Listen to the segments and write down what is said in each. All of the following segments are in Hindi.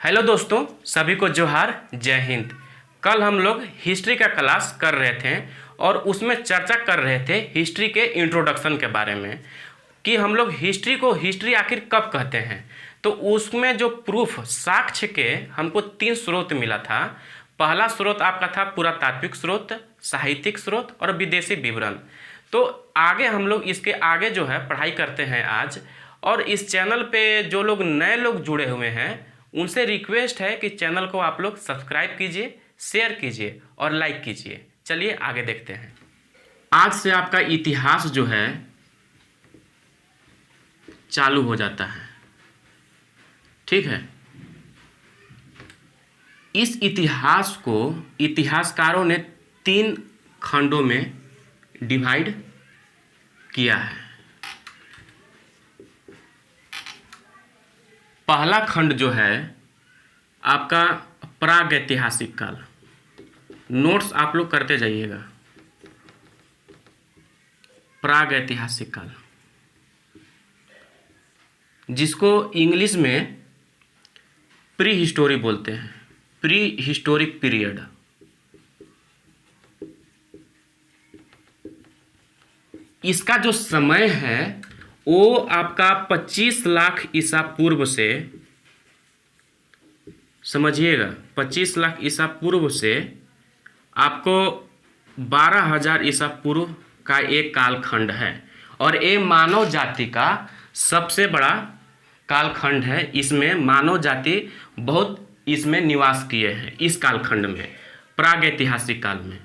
हेलो दोस्तों, सभी को जोहार, जय हिंद। कल हम लोग हिस्ट्री का क्लास कर रहे थे और उसमें चर्चा कर रहे थे हिस्ट्री के इंट्रोडक्शन के बारे में कि हम लोग हिस्ट्री को हिस्ट्री आखिर कब कहते हैं। तो उसमें जो प्रूफ साक्ष्य के हमको 3 स्रोत मिला था। पहला स्रोत आपका था पुरातात्विक स्रोत, साहित्यिक स्रोत और विदेशी विवरण। तो आगे हम लोग इसके आगे जो है पढ़ाई करते हैं आज। और इस चैनल पे जो लोग नए लोग जुड़े हुए हैं उनसे रिक्वेस्ट है कि चैनल को आप लोग सब्सक्राइब कीजिए, शेयर कीजिए और लाइक कीजिए। चलिए आगे देखते हैं। आज से आपका इतिहास जो है चालू हो जाता है, ठीक है। इस इतिहास को इतिहासकारों ने 3 खंडों में डिवाइड किया है। पहला खंड जो है आपका प्रागैतिहासिक काल। नोट्स आप लोग करते जाइएगा। प्रागैतिहासिक काल, जिसको इंग्लिश में प्री हिस्टोरी बोलते हैं, प्री हिस्टोरिक पीरियड। इसका जो समय है वो आपका 25 लाख ईसा पूर्व से, समझिएगा, 25 लाख ईसा पूर्व से आपको 12,000 ईसा पूर्व का एक कालखंड है। और ये मानव जाति का सबसे बड़ा कालखंड है। इसमें मानव जाति बहुत इसमें निवास किए हैं, इस कालखंड में, प्रागैतिहासिक काल में।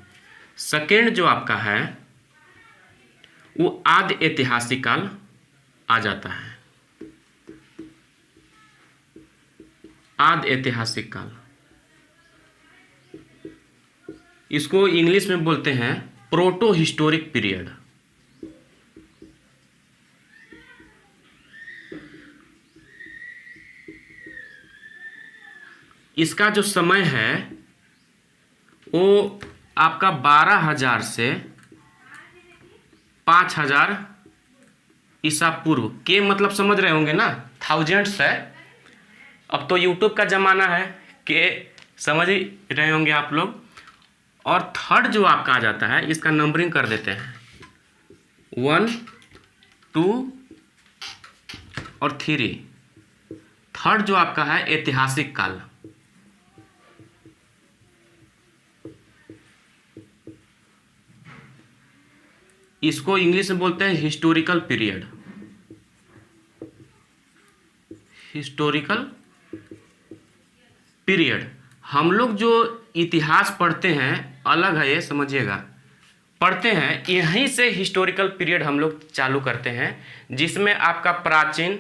सेकेंड जो आपका है वो आदि ऐतिहासिक काल आ जाता है। आदि ऐतिहासिक काल, इसको इंग्लिश में बोलते हैं प्रोटो हिस्टोरिक पीरियड। इसका जो समय है वो आपका 12,000 से 5,000 ईसा पूर्व के, मतलब समझ रहे होंगे ना, थाउजेंड्स है। अब तो यूट्यूब का ज़माना है कि समझ ही रहे होंगे आप लोग। और थर्ड जो आपका आ जाता है, इसका नंबरिंग कर देते हैं 1, 2 और 3। थर्ड जो आपका है ऐतिहासिक काल। इसको इंग्लिश में बोलते हैं हिस्टोरिकल पीरियड। Historical period. हम लोग जो इतिहास पढ़ते हैं अलग है, ये समझिएगा, पढ़ते हैं यहीं से हिस्टोरिकल पीरियड हम लोग चालू करते हैं, जिसमें आपका प्राचीन,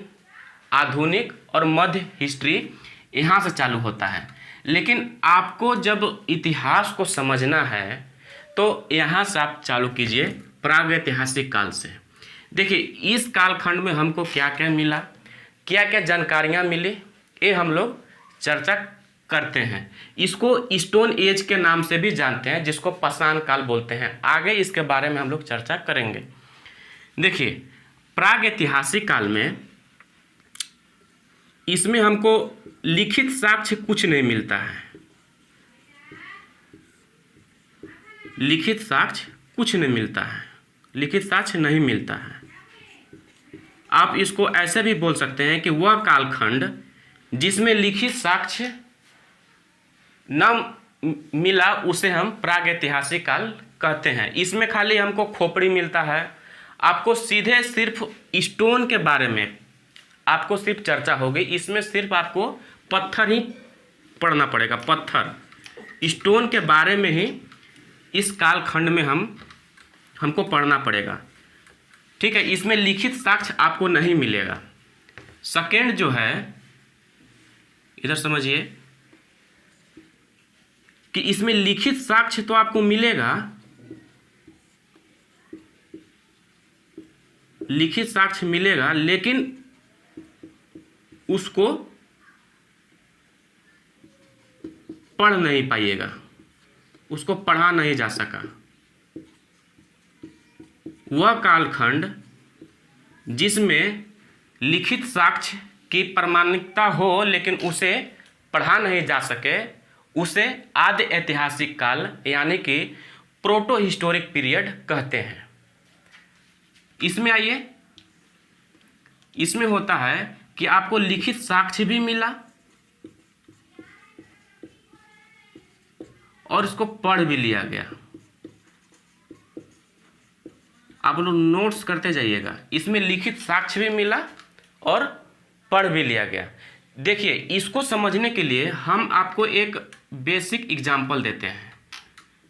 आधुनिक और मध्य हिस्ट्री यहाँ से चालू होता है। लेकिन आपको जब इतिहास को समझना है तो यहाँ से आप चालू कीजिए प्रागैतिहासिक काल से। देखिए इस कालखंड में हमको क्या क्या मिला, क्या क्या जानकारियाँ मिली, ये हम लोग चर्चा करते हैं। इसको स्टोन एज के नाम से भी जानते हैं, जिसको पाषाण काल बोलते हैं। आगे इसके बारे में हम लोग चर्चा करेंगे। देखिए प्रागैतिहासिक काल में इसमें हमको लिखित साक्ष्य कुछ नहीं मिलता है। लिखित साक्ष्य कुछ नहीं मिलता है, लिखित साक्ष्य नहीं मिलता है। आप इसको ऐसे भी बोल सकते हैं कि वह कालखंड जिसमें लिखित साक्ष्य न मिला उसे हम प्रागैतिहासिक काल कहते हैं। इसमें खाली हमको खोपड़ी मिलता है। आपको सीधे सिर्फ स्टोन के बारे में आपको सिर्फ चर्चा होगी। इसमें सिर्फ आपको पत्थर ही पढ़ना पड़ेगा, पत्थर, स्टोन के बारे में ही इस कालखंड में हमको पढ़ना पड़ेगा, ठीक है। इसमें लिखित साक्ष्य आपको नहीं मिलेगा। सेकेंड जो है, इधर समझिए कि इसमें लिखित साक्ष्य तो आपको मिलेगा, लिखित साक्ष्य मिलेगा, लेकिन उसको पढ़ नहीं पाइएगा, उसको पढ़ा नहीं जा सका। वह कालखंड जिसमें लिखित साक्ष्य की प्रामाणिकता हो लेकिन उसे पढ़ा नहीं जा सके उसे आदि ऐतिहासिक काल यानी कि प्रोटो हिस्टोरिक पीरियड कहते हैं। इसमें आइए, इसमें होता है कि आपको लिखित साक्ष्य भी मिला और इसको पढ़ भी लिया गया। आप लोग नोट्स करते जाइएगा। इसमें लिखित साक्ष्य भी मिला और पढ़ भी लिया गया। देखिए, इसको समझने के लिए हम आपको एक बेसिक एग्जाम्पल देते हैं।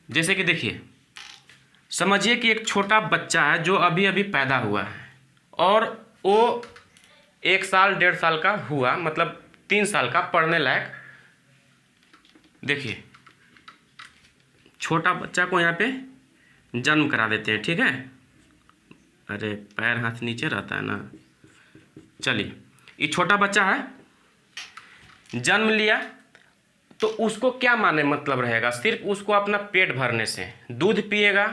जैसे कि देखिए, समझिए कि एक छोटा बच्चा है जो अभी अभी पैदा हुआ है और वो 1 साल 1.5 साल का हुआ, मतलब 3 साल का, पढ़ने लायक। देखिए, छोटा बच्चा को यहाँ पे जन्म करा देते हैं, ठीक है। अरे पैर हाथ नीचे रहता है ना। चलिए, ये छोटा बच्चा है, जन्म लिया, तो उसको क्या माने मतलब रहेगा? सिर्फ उसको अपना पेट भरने से, दूध पिएगा,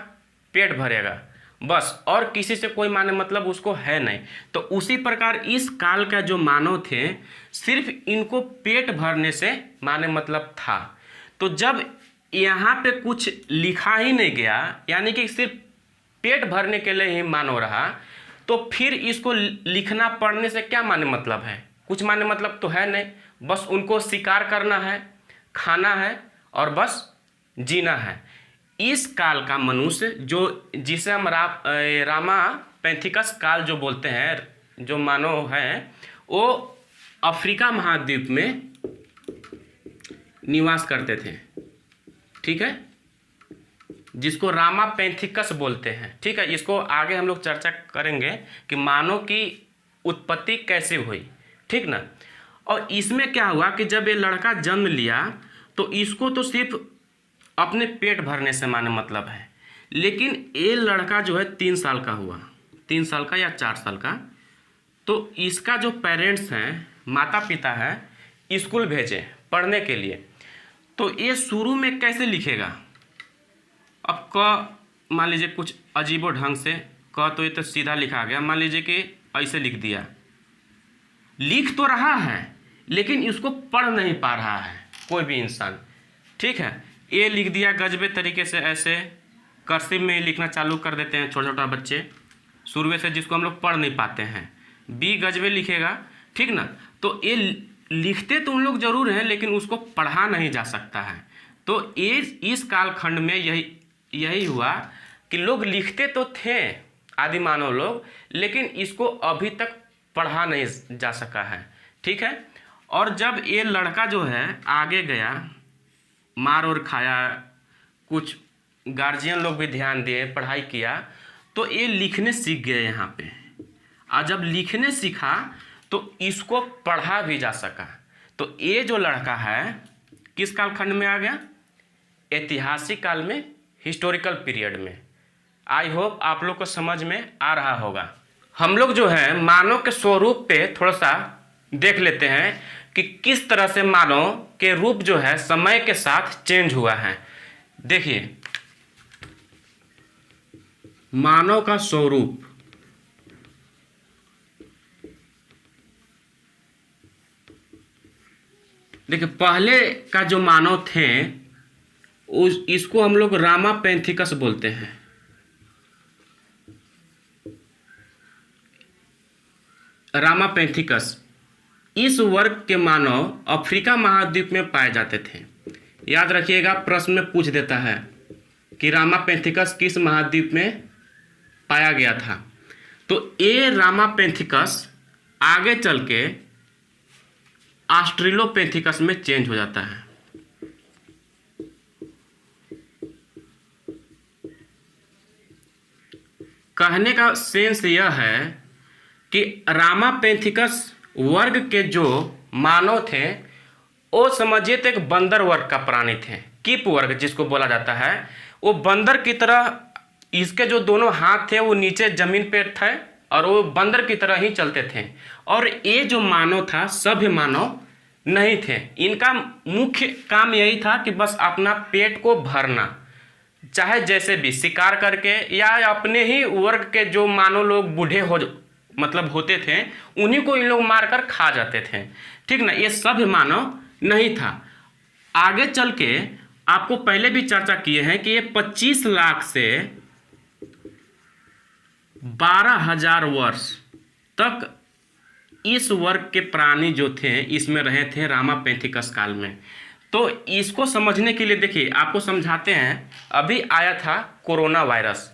पेट भरेगा, बस, और किसी से कोई माने मतलब उसको है नहीं। तो उसी प्रकार इस काल का जो मानव थे, सिर्फ इनको पेट भरने से माने मतलब था। तो जब यहाँ पे कुछ लिखा ही नहीं गया, यानी कि सिर्फ पेट भरने के लिए ही मानव रहा, तो फिर इसको लिखना पढ़ने से क्या माने मतलब है? कुछ माने मतलब तो है नहीं। बस उनको शिकार करना है, खाना है और बस जीना है। इस काल का मनुष्य जो, जिसे हम रामा पैंथिकस काल जो बोलते हैं, जो मानव हैं, वो अफ्रीका महाद्वीप में निवास करते थे, ठीक है, जिसको रामा पैंथिकस बोलते हैं, ठीक है। इसको आगे हम लोग चर्चा करेंगे कि मानव की उत्पत्ति कैसे हुई, ठीक ना। और इसमें क्या हुआ कि जब ये लड़का जन्म लिया तो इसको तो सिर्फ अपने पेट भरने से माने मतलब है, लेकिन ये लड़का जो है 3 साल का हुआ, 3 साल का या 4 साल का, तो इसका जो पेरेंट्स हैं, माता पिता हैं, स्कूल भेजे पढ़ने के लिए। तो ये शुरू में कैसे लिखेगा? अब क मान लीजिए कुछ अजीबो ढंग से, क तो ये तो सीधा लिखा गया, मान लीजिए कि ऐसे लिख दिया। लिख तो रहा है लेकिन इसको पढ़ नहीं पा रहा है कोई भी इंसान, ठीक है। ए लिख दिया गजबे तरीके से, ऐसे कर्सिव में लिखना चालू कर देते हैं छोटा छोटा बच्चे शुरू से, जिसको हम लोग पढ़ नहीं पाते हैं। बी गजबे लिखेगा, ठीक ना। तो ये लिखते तो उन लोग जरूर हैं लेकिन उसको पढ़ा नहीं जा सकता है। तो ये इस कालखंड में यही हुआ कि लोग लिखते तो थे, आदि मानव लोग, लेकिन इसको अभी तक पढ़ा नहीं जा सका है, ठीक है। और जब ये लड़का जो है आगे गया, मार और खाया, कुछ गार्जियन लोग भी ध्यान दिए, पढ़ाई किया, तो ये लिखने सीख गए यहाँ पे। और जब लिखने सीखा तो इसको पढ़ा भी जा सका। तो ये जो लड़का है किस कालखंड में आ गया? ऐतिहासिक काल में, हिस्टोरिकल पीरियड में। आई होप आप लोग को समझ में आ रहा होगा। हम लोग जो है मानव के स्वरूप पे थोड़ा सा देख लेते हैं कि किस तरह से मानव के रूप जो है समय के साथ चेंज हुआ है। देखिए, मानव का स्वरूप, देखिए पहले का जो मानव थे इसको हम लोग रामा पैंथिकस बोलते हैं। रामा पैंथिकस, इस वर्ग के मानव अफ्रीका महाद्वीप में पाए जाते थे। याद रखिएगा, प्रश्न में पूछ देता है कि रामा पैंथिकस किस महाद्वीप में पाया गया था। तो ये रामा पैंथिकस आगे चल के ऑस्ट्रेलोपैंथिकस में चेंज हो जाता है। कहने का सेंस यह है कि रामा पैंथिकस वर्ग के जो मानव थे वो समझिए तो एक बंदर वर्ग का प्राणी थे। कीप वर्ग जिसको बोला जाता है, वो बंदर की तरह, इसके जो दोनों हाथ थे वो नीचे जमीन पे थे और वो बंदर की तरह ही चलते थे। और ये जो मानव था, सभ्य मानव नहीं थे। इनका मुख्य काम यही था कि बस अपना पेट को भरना, चाहे जैसे भी शिकार करके, या अपने ही वर्ग के जो मानव लोग बूढ़े होते थे उन्हीं को इन लोग मारकर खा जाते थे, ठीक ना। ये सभ्य मानव नहीं था। आगे चल के आपको पहले भी चर्चा किए हैं कि ये 25 लाख से 12,000 वर्ष तक इस वर्ग के प्राणी जो थे इसमें रहे थे रामापेंथिकस काल में। तो इसको समझने के लिए देखिए आपको समझाते हैं। अभी आया था कोरोना वायरस,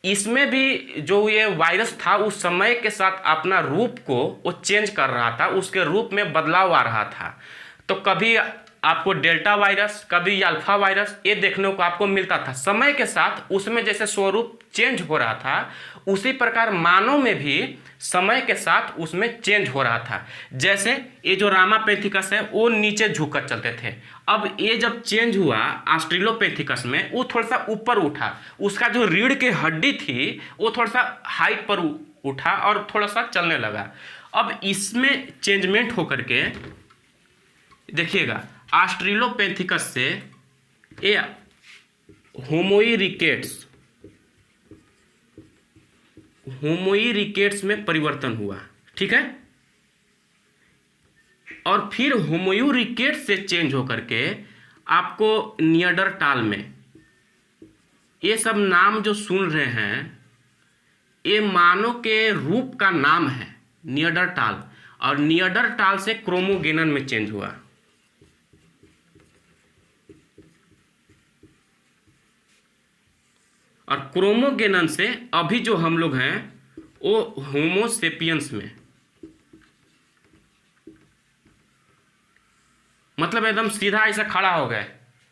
इसमें भी जो ये वायरस था उस समय के साथ अपना रूप को वो चेंज कर रहा था, उसके रूप में बदलाव आ रहा था। तो कभी आपको डेल्टा वायरस, कभी अल्फा वायरस, ये देखने को आपको मिलता था। समय के साथ उसमें जैसे स्वरूप चेंज हो रहा था, उसी प्रकार मानव में भी समय के साथ उसमें चेंज हो रहा था। जैसे ये जो रामापेंथिकस है वो नीचे झुककर चलते थे, अब ये जब चेंज हुआ ऑस्ट्रेलोपेंथिकस में, वो थोड़ा सा ऊपर उठा, उसका जो रीढ़ की हड्डी थी वो थोड़ा सा हाइट पर उठा और थोड़ा सा चलने लगा। अब इसमें चेंजमेंट होकर के देखिएगा ऑस्ट्रेलोपेंथिकस से ये होमोइरिकेट्स में परिवर्तन हुआ, ठीक है। और फिर होमोइरिकेट्स से चेंज होकर के आपको नियंडरटाल में, ये सब नाम जो सुन रहे हैं ये मानव के रूप का नाम है नियंडरटाल, और नियंडरटाल से क्रोमोगेनन में चेंज हुआ। और क्रोमोगेनन से अभी जो हम लोग हैं वो होमोसेपियंस में, मतलब एकदम सीधा ऐसा खड़ा हो गए।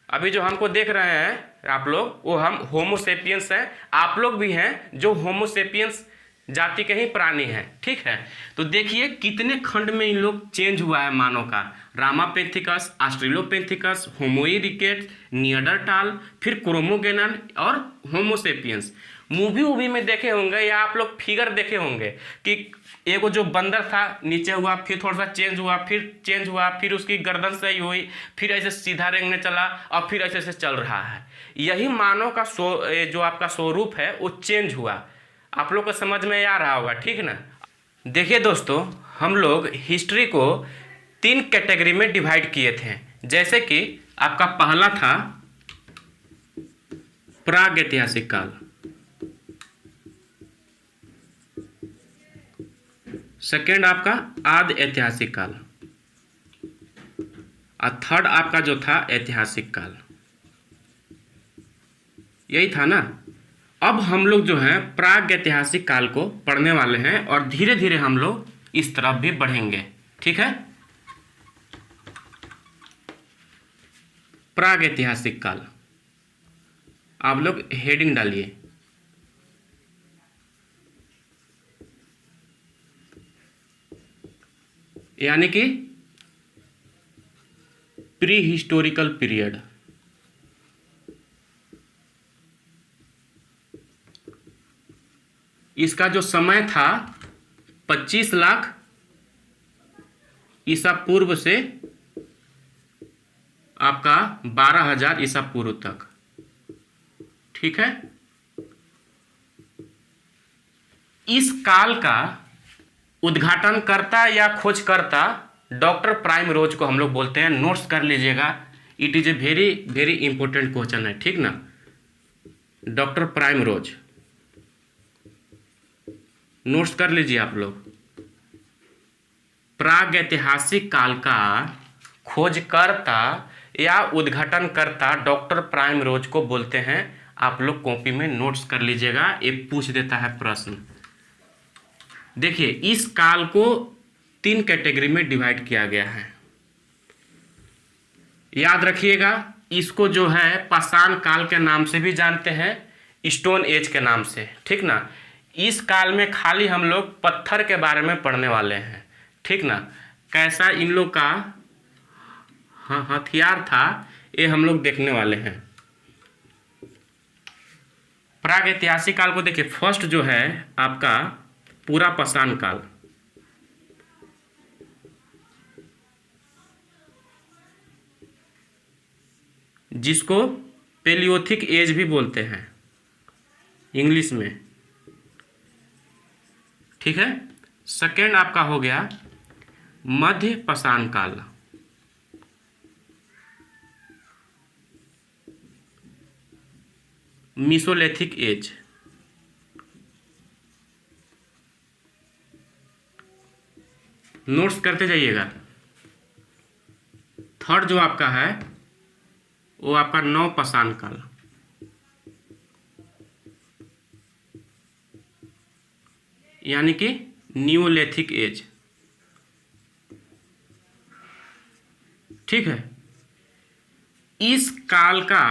अभी जो हमको देख रहे हैं आप लोग, वो हम होमोसेपियंस हैं, आप लोग भी हैं जो होमोसेपियंस जाति के ही प्राणी हैं, ठीक है। तो देखिए कितने खंड में इन लोग चेंज हुआ है मानव का, रामापेंथिकस, ऑस्ट्रेलोपेंथिकस, होमोइरिकेट्स, नियंडरटाल, फिर क्रोमोगेनन और होमोसेपियंस। मूवी में देखे होंगे या आप लोग फिगर देखे होंगे कि एगो जो बंदर था नीचे हुआ, फिर थोड़ा सा चेंज हुआ, फिर चेंज हुआ, फिर उसकी गर्दन सही हुई, फिर ऐसे सीधा रेंगने चला और फिर ऐसे ऐसे चल रहा है। यही मानव का जो आपका स्वरूप है वो चेंज हुआ। आप लोग को समझ में आ रहा होगा, ठीक ना। देखिए दोस्तों, हम लोग हिस्ट्री को 3 कैटेगरी में डिवाइड किए थे। जैसे कि आपका पहला था प्रागैतिहासिक काल, सेकेंड आपका आद ऐतिहासिक काल, और थर्ड आपका जो था ऐतिहासिक काल। यही था ना। अब हम लोग जो है प्रागैतिहासिक काल को पढ़ने वाले हैं और धीरे धीरे हम लोग इस तरफ भी बढ़ेंगे, ठीक है। प्रागैतिहासिक काल, आप लोग हेडिंग डालिए। यानी कि प्री हिस्टोरिकल पीरियड। इसका जो समय था 25 लाख ईसा पूर्व से आपका 12,000 ईसा पूर्व तक, ठीक है। इस काल का उद्घाटनकर्ता या खोजकर्ता डॉक्टर प्राइम रोज को हम लोग बोलते हैं। नोट्स कर लीजिएगा, it is a very very important question है, ठीक ना। डॉक्टर प्राइम रोज, नोट्स कर लीजिए आप लोग। प्रागैतिहासिक काल का खोजकर्ता या उद्घाटनकर्ता डॉक्टर प्राइम रोज को बोलते हैं। आप लोग कॉपी में नोट्स कर लीजिएगा, ये पूछ देता है प्रश्न। देखिए इस काल को 3 कैटेगरी में डिवाइड किया गया है, याद रखिएगा। इसको जो है पाषाण काल के नाम से भी जानते हैं, स्टोन एज के नाम से, ठीक ना। इस काल में खाली हम लोग पत्थर के बारे में पढ़ने वाले हैं, ठीक ना। कैसा इन लोग का हथियार था ये हम लोग देखने वाले हैं। प्रागैतिहासिक काल को देखिए, फर्स्ट जो है आपका पूरा पाषाण काल, जिसको पेलियोथिक एज भी बोलते हैं इंग्लिश में, ठीक है। सेकेंड आपका हो गया मध्य पाषाण काल, मीसोलिथिक एज। नोट्स करते जाइएगा। थर्ड जो आपका है वो आपका नवपाषाण काल, यानी कि न्यूलिथिक एज। ठीक है, इस काल का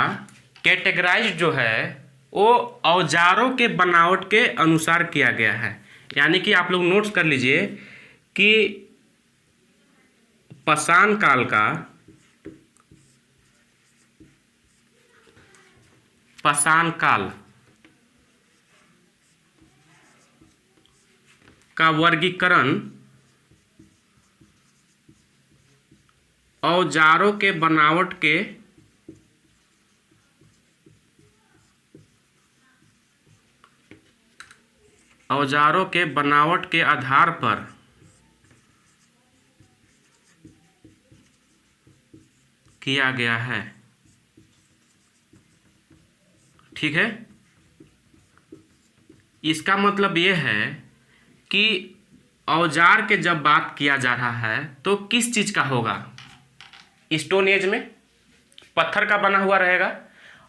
कैटेगराइज जो है वो औजारों के बनावट के अनुसार किया गया है। यानी कि आप लोग नोट्स कर लीजिए कि पाषाण काल का वर्गीकरण औजारों के बनावट के आधार पर किया गया है। ठीक है, इसका मतलब ये है कि औजार के जब बात किया जा रहा है तो किस चीज का होगा? स्टोन एज में पत्थर का बना हुआ रहेगा।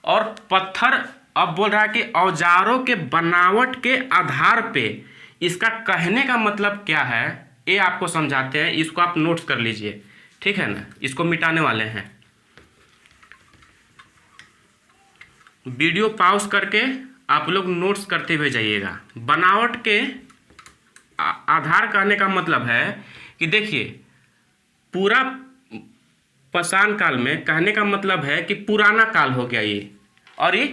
और पत्थर अब बोल रहा है कि औजारों के बनावट के आधार पे, इसका कहने का मतलब क्या है ये आपको समझाते हैं। इसको आप नोट्स कर लीजिए, ठीक है ना। इसको मिटाने वाले हैं। वीडियो पॉज करके आप लोग नोट्स करते हुए जाइएगा। बनावट के आधार कहने का मतलब है कि देखिए, पूरा पाषाण काल में कहने का मतलब है कि पुराना काल हो गया ये, और ये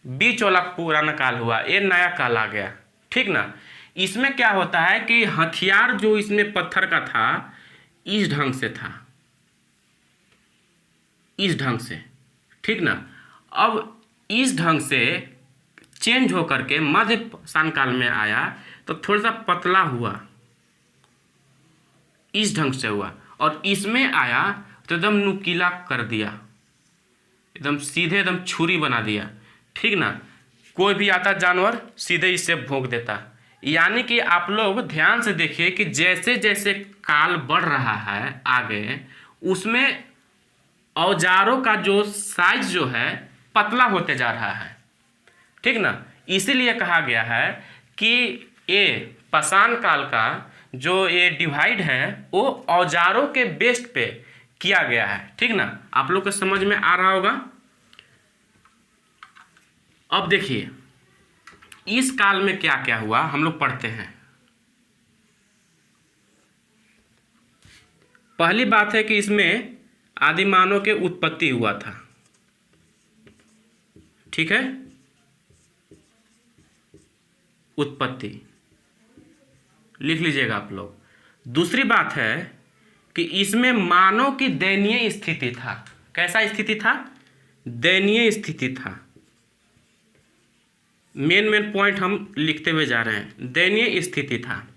बीच वाला पुराना काल हुआ, ये नया काल आ गया। ठीक ना। इसमें क्या होता है कि हथियार जो इसमें पत्थर का था इस ढंग से था, इस ढंग से। ठीक ना। अब इस ढंग से चेंज होकर के मध्य पाषाण काल में आया तो थोड़ा सा पतला हुआ, इस ढंग से हुआ। और इसमें आया तो एकदम नुकीला कर दिया, एकदम सीधे, एकदम छुरी बना दिया। ठीक ना। कोई भी आता जानवर सीधे इससे भोंक देता। यानी कि आप लोग ध्यान से देखिए कि जैसे जैसे काल बढ़ रहा है आगे, उसमें औजारों का जो साइज जो है पतला होते जा रहा है। ठीक ना। इसीलिए कहा गया है कि ये पाषाण काल का जो ये डिवाइड है वो औजारों के बेस पे किया गया है। ठीक ना। आप लोग को समझ में आ रहा होगा। अब देखिए इस काल में क्या क्या हुआ हम लोग पढ़ते हैं। पहली बात है कि इसमें आदिमानव के उत्पत्ति हुआ था। ठीक है, उत्पत्ति लिख लीजिएगा आप लोग। दूसरी बात है कि इसमें मानव की दयनीय स्थिति था। कैसा स्थिति था? दयनीय स्थिति था। मेन पॉइंट हम लिखते हुए जा रहे हैं। दयनीय स्थिति था।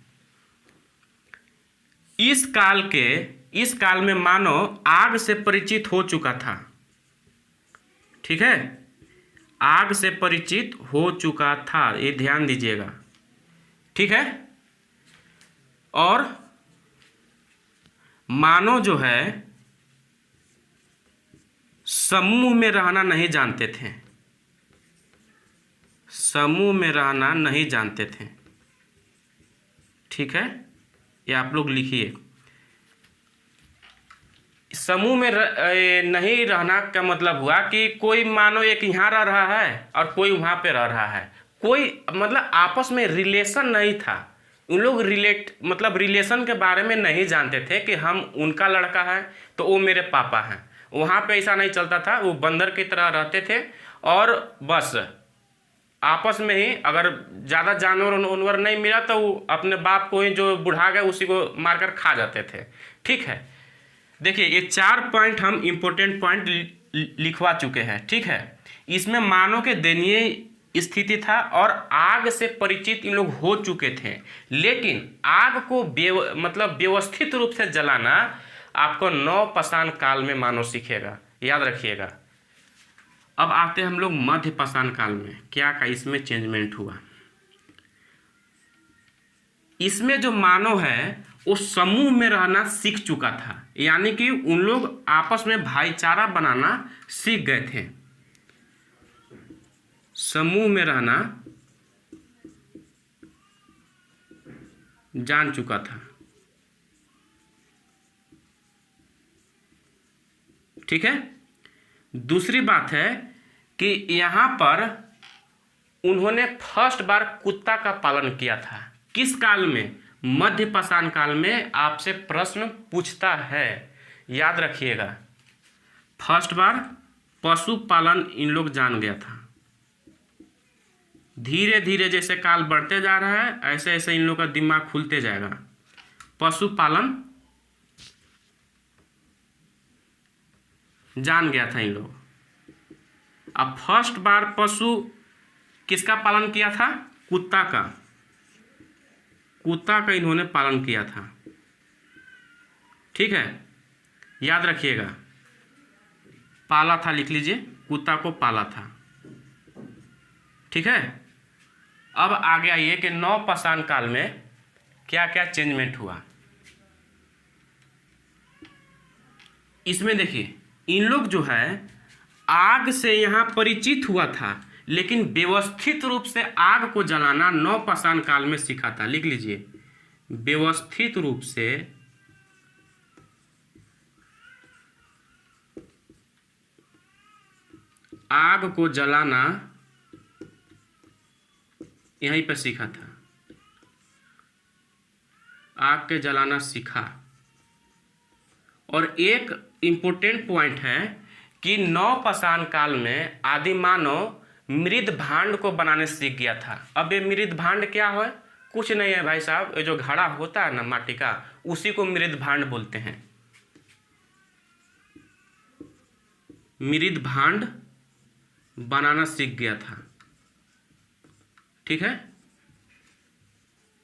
इस काल में मानव आग से परिचित हो चुका था। ठीक है, आग से परिचित हो चुका था, ये ध्यान दीजिएगा। ठीक है। और मानव जो है समूह में रहना नहीं जानते थे, समूह में रहना नहीं जानते थे। ठीक है, ये आप लोग लिखिए। समूह में नहीं रहना का मतलब हुआ कि कोई मानो एक यहाँ रह रहा है और कोई वहाँ पे रह रहा है, कोई मतलब आपस में रिलेशन नहीं था। उन लोग रिलेशन के बारे में नहीं जानते थे कि हम उनका लड़का है तो वो मेरे पापा हैं। वहाँ पे ऐसा नहीं चलता था। वो बंदर की तरह रहते थे और बस आपस में ही, अगर ज़्यादा जानवर नहीं मिला तो वो अपने बाप को ही जो बुढ़ा गए उसी को मारकर खा जाते थे। ठीक है, देखिए ये 4 पॉइंट हम इम्पोर्टेंट पॉइंट लिखवा चुके हैं। ठीक है, इसमें मानव के दयनीय स्थिति था और आग से परिचित इन लोग हो चुके थे। लेकिन आग को व्यवस्थित रूप से जलाना आपको नवपाषाण काल में मानव सीखेगा, याद रखिएगा। अब आते हैं हम लोग मध्य पाषाण काल में, क्या का इसमें चेंजमेंट हुआ। इसमें जो मानव है वो समूह में रहना सीख चुका था, यानी कि उन लोग आपस में भाईचारा बनाना सीख गए थे, समूह में रहना जान चुका था। ठीक है। दूसरी बात है कि यहां पर उन्होंने फर्स्ट बार कुत्ता का पालन किया था। किस काल में? मध्य पाषाण काल में आपसे प्रश्न पूछता है, याद रखिएगा। फर्स्ट बार पशु पालन इन लोग जान गया था। धीरे धीरे जैसे काल बढ़ते जा रहा है ऐसे ऐसे इन लोग का दिमाग खुलते जाएगा। पशु पालन जान गया था इन लोग। अब फर्स्ट बार पशु किसका पालन किया था? कुत्ता का। कुत्ता का इन्होंने पालन किया था। ठीक है, याद रखिएगा, पाला था, लिख लीजिए, कुत्ता को पाला था। ठीक है। अब आगे आइए कि नव पाषाण काल में क्या क्या चेंजमेंट हुआ। इसमें देखिए इन लोग जो है आग से यहाँ परिचित हुआ था, लेकिन व्यवस्थित रूप से आग को जलाना नव पाषाण काल में सीखा था। लिख लीजिए, व्यवस्थित रूप से आग को जलाना यहीं पर सीखा था। आग के जलाना सीखा। और एक इम्पोर्टेंट पॉइंट है कि नव पाषाण काल में आदि मानव मृद भांड को बनाने सीख गया था। अब ये मृद भांड क्या है? कुछ नहीं है भाई साहब, ये जो घड़ा होता है ना माटी का, उसी को मृद भांड बोलते हैं। मृद भांड बनाना सीख गया था। ठीक है,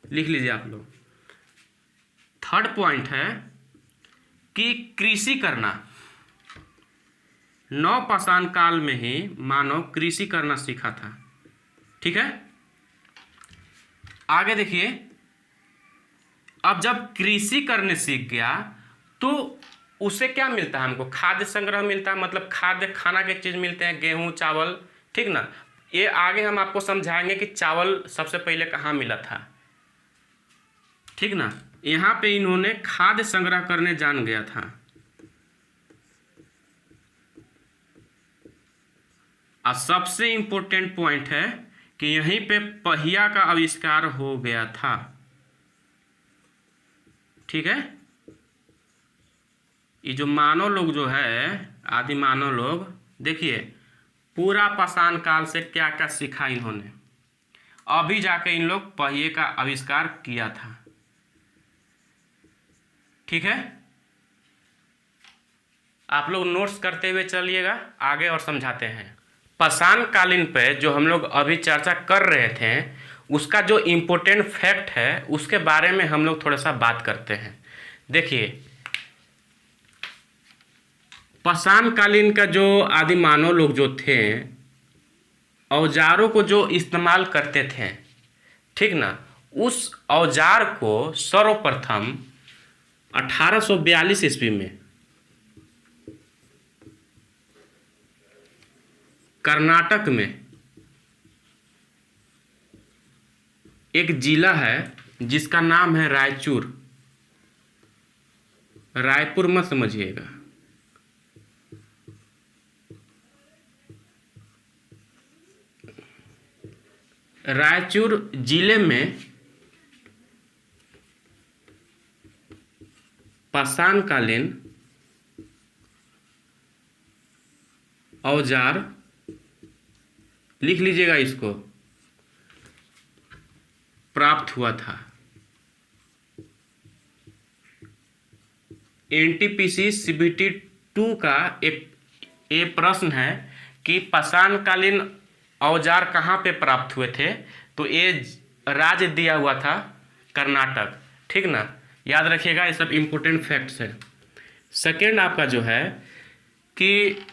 लिख लीजिए आप लोग। थर्ड पॉइंट है कि कृषि करना। नव पाषाण काल में ही मानव कृषि करना सीखा था। ठीक है, आगे देखिए, अब जब कृषि करने सीख गया तो उसे क्या मिलता है? हमको खाद्य संग्रह मिलता है, मतलब खाद्य खाना के चीज मिलते हैं, गेहूं चावल। ठीक ना, ये आगे हम आपको समझाएंगे कि चावल सबसे पहले कहाँ मिला था। ठीक ना, यहाँ पे इन्होंने खाद्य संग्रह करने जान गया था। और सबसे इंपॉर्टेंट पॉइंट है कि यहीं पे पहिया का आविष्कार हो गया था। ठीक है, ये जो मानव लोग जो है, आदि मानव लोग, देखिए पूरा पाषाण काल से क्या क्या सीखा इन्होंने, अभी जाके इन लोग पहिए का आविष्कार किया था। ठीक है, आप लोग नोट्स करते हुए चलिएगा आगे और समझाते हैं। पाषाण कालीन पे जो हम लोग अभी चर्चा कर रहे थे उसका जो इम्पोर्टेंट फैक्ट है उसके बारे में हम लोग थोड़ा सा बात करते हैं। देखिए, पाषाण कालीन का जो आदि मानव लोग जो थे औजारों को जो इस्तेमाल करते थे, ठीक ना, उस औजार को सर्वप्रथम 1842 ईस्वी में कर्नाटक में एक जिला है जिसका नाम है रायचूर। रायपुर मत समझिएगा, रायचूर जिले में पाषाण कालीन औजार, लिख लीजिएगा इसको, प्राप्त हुआ था। एनटीपीसी सीबीटी 2 का एक प्रश्न है कि पाषाण कालीन औजार कहाँ पे प्राप्त हुए थे, तो ये राज्य दिया हुआ था कर्नाटक। ठीक ना, याद रखिएगा, ये सब इम्पोर्टेंट फैक्ट्स है। सेकेंड आपका जो है कि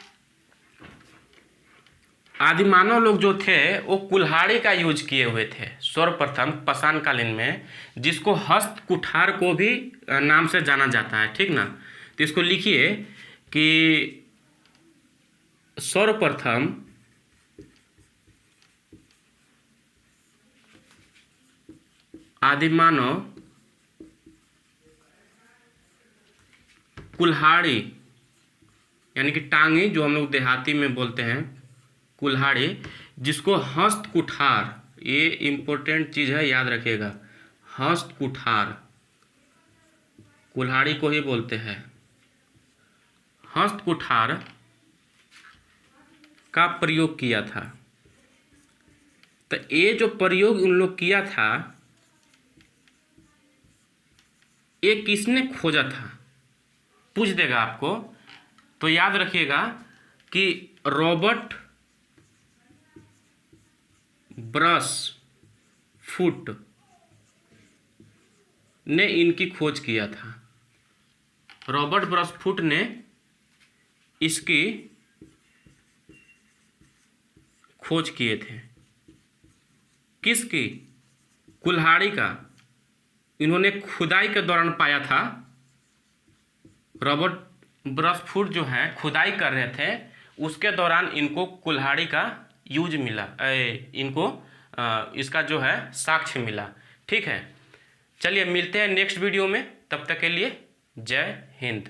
आदिमानव लोग जो थे वो कुल्हाड़ी का यूज किए हुए थे सर्वप्रथम पाषाण कालीन में, जिसको हस्त कुठार को भी नाम से जाना जाता है, ठीक ना। तो इसको लिखिए कि सर्वप्रथम आदिमानव कुल्हाड़ी यानी कि टांगी, जो हम लोग देहाती में बोलते हैं कुल्हाड़ी, जिसको हस्त कुठार, ये इम्पोर्टेंट चीज़ है, याद रखिएगा, हस्त कुठार कुल्हाड़ी को ही बोलते हैं। हस्त कुठार का प्रयोग किया था। तो ये जो प्रयोग उन लोग किया था, ये किसने खोजा था पूछ देगा आपको। तो याद रखिएगा कि रॉबर्ट ब्रश फुट ने इनकी खोज किया था। रॉबर्ट ब्रश फुट ने इसकी खोज किए थे। किसकी? कुल्हाड़ी का। इन्होंने खुदाई के दौरान पाया था। रॉबर्ट ब्रश फुट जो है खुदाई कर रहे थे, उसके दौरान इनको कुल्हाड़ी का यूज मिला, इनको इसका जो है साक्ष्य मिला। ठीक है, चलिए मिलते हैं नेक्स्ट वीडियो में, तब तक के लिए जय हिंद।